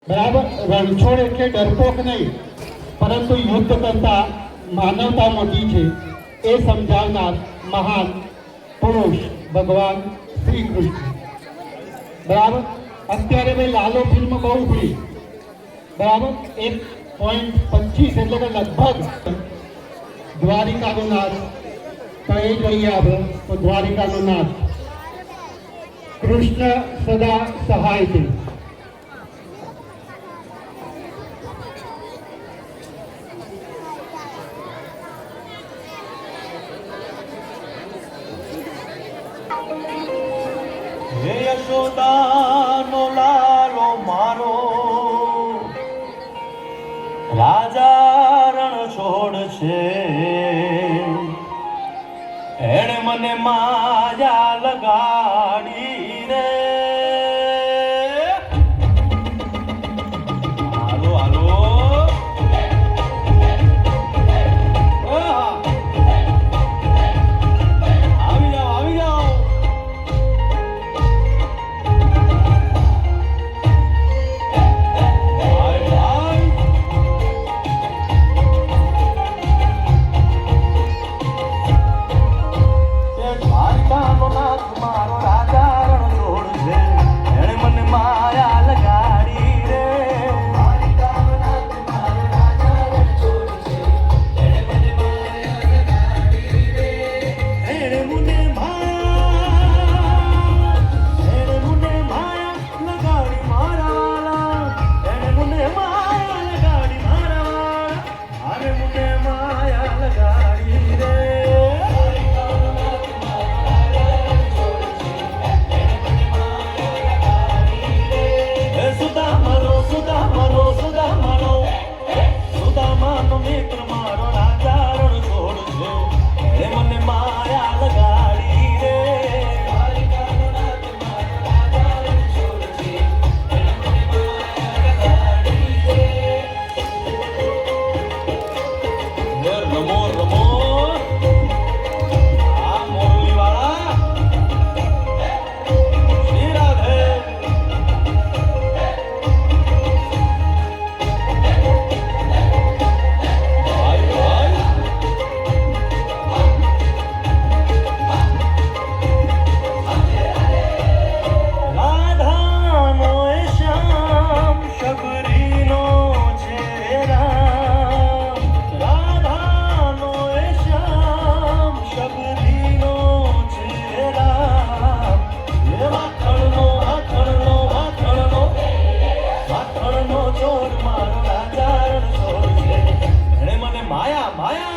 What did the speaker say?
બરાબર. રણછોડ એટલે ડરપોક નહીં, પરંતુ યુદ્ધ કરતા માનવતા મોટી છે એ સમજાવનાર મહાન પુરુષ ભગવાન શ્રી કૃષ્ણ. બરાબર. અત્યારે ભાઈ લાલો ફિલ્મ બહુ ઉપડી. બરાબર. 1.25 એટલે કે લગભગ દ્વારિકાનો નાથ. તો એ જોઈએ આપણે તો દ્વારિકાનો નાથ કૃષ્ણ સદા સહાય છે. હે યશોદાનો લાલો મારો, રાજા રણછોડ છે. એણે મને માયા લગાડી રે. હાલો હાલો આવી જાઓ આવી જાઓ. માયા